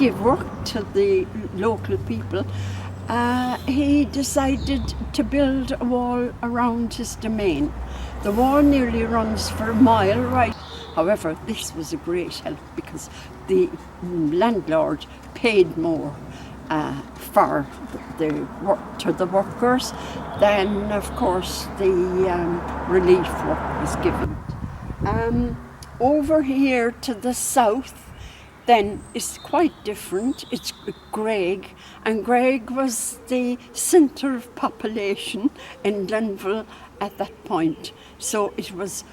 give work to the local people, he decided to build a wall around his domain. The wall nearly runs for a mile, right? However, this was a great help because the landlord paid more for the work to the workers than, of course, the relief work was given. Over here to the south, then is quite different. It's Graig, and Graig was the centre of population in Glenville at that point. So it was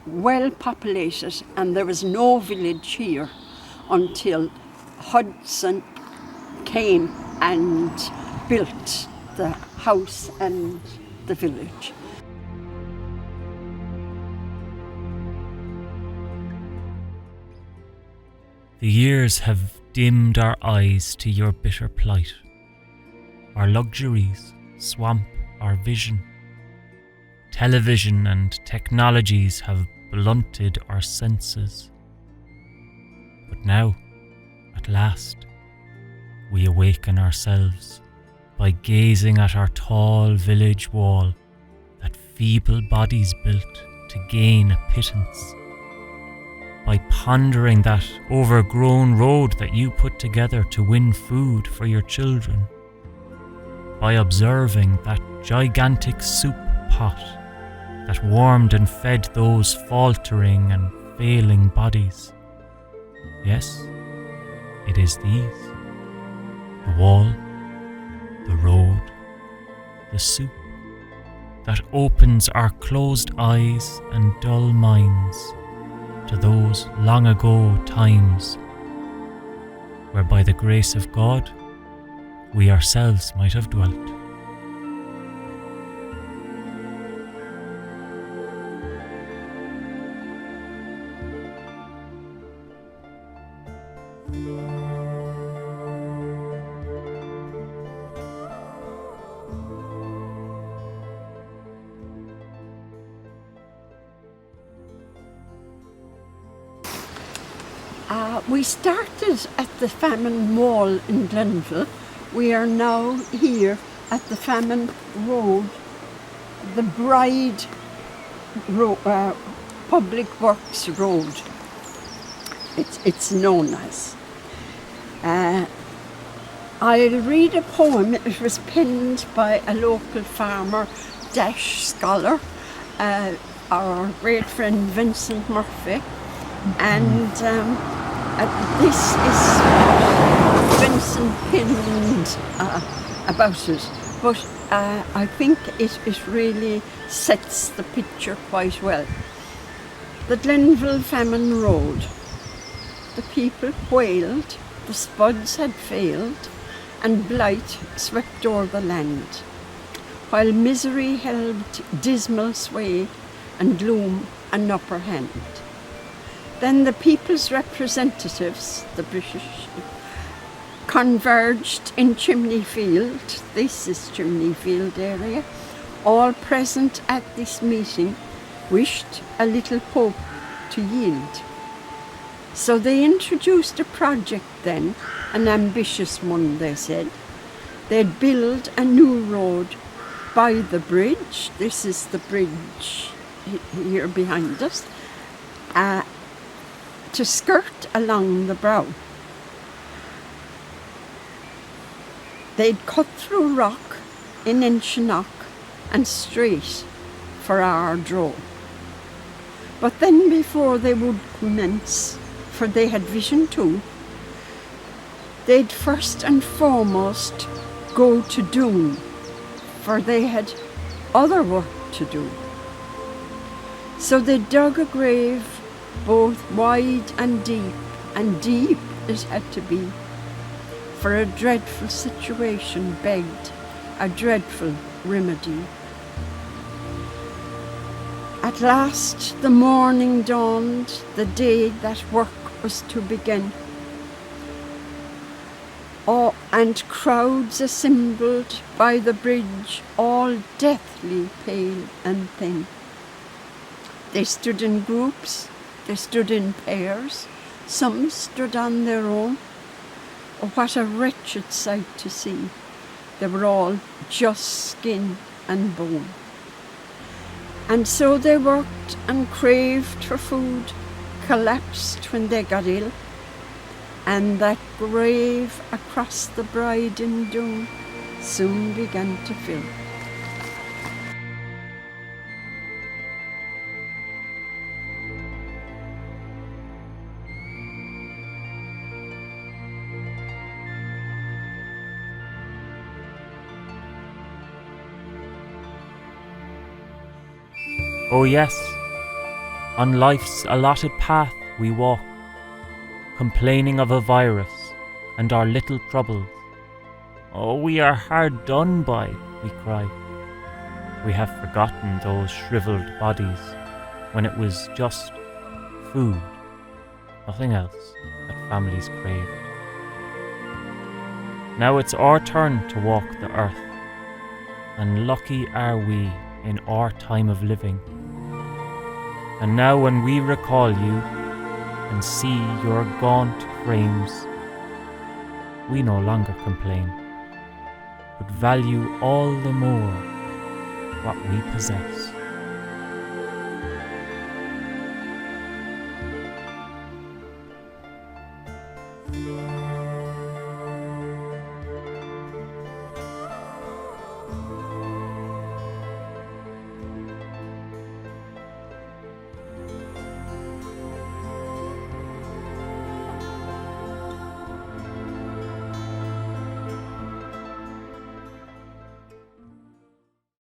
well populated, and there was no village here until Hudson came and built the house and the village. The years have dimmed our eyes to your bitter plight. Our luxuries swamp our vision. Television and technologies have blunted our senses. But now, at last, we awaken ourselves by gazing at our tall village wall that feeble bodies built to gain a pittance, by pondering that overgrown road that you put together to win food for your children, by observing that gigantic soup pot that warmed and fed those faltering and failing bodies. Yes, it is these: the wall, the road, the soup, that opens our closed eyes and dull minds to those long ago times where by the grace of God we ourselves might have dwelt. We started at the Famine Wall in Glenville. We are now here at the Famine Road, the Bride Public Works Road. It's known as. I'll read a poem. It was penned by a local farmer / scholar, our great friend Vincent Murphy, and this is Vincent penned about it, but I think it really sets the picture quite well. The Glenville Famine Road. The people wailed, the spuds had failed, and blight swept o'er the land, while misery held dismal sway and gloom an upper hand. Then the people's representatives, the British, converged in Chimneyfield. This is Chimneyfield area. All present at this meeting wished a little hope to yield. So they introduced a project then, an ambitious one, they said. They'd build a new road by the bridge. This is the bridge here behind us. To skirt along the brow. They'd cut through rock in Inchinock and straight for our draw. But then before they would commence, for they had vision too, they'd first and foremost go to Doon, for they had other work to do. So they dug a grave both wide and deep it had to be, for a dreadful situation begged a dreadful remedy. At last the morning dawned, the day that work was to begin. And crowds assembled by the bridge, all deathly pale and thin. They stood in groups, they stood in pairs, some stood on their own, what a wretched sight to see. They were all just skin and bone. And so they worked and craved for food, collapsed when they got ill, and that grave across the bride in Doon soon began to fill. Oh yes, on life's allotted path we walk, complaining of a virus and our little troubles. Oh, we are hard done by, we cry. We have forgotten those shrivelled bodies when it was just food, nothing else, that families craved. Now it's our turn to walk the earth, and lucky are we in our time of living. And now when we recall you and see your gaunt frames, we no longer complain, but value all the more what we possess.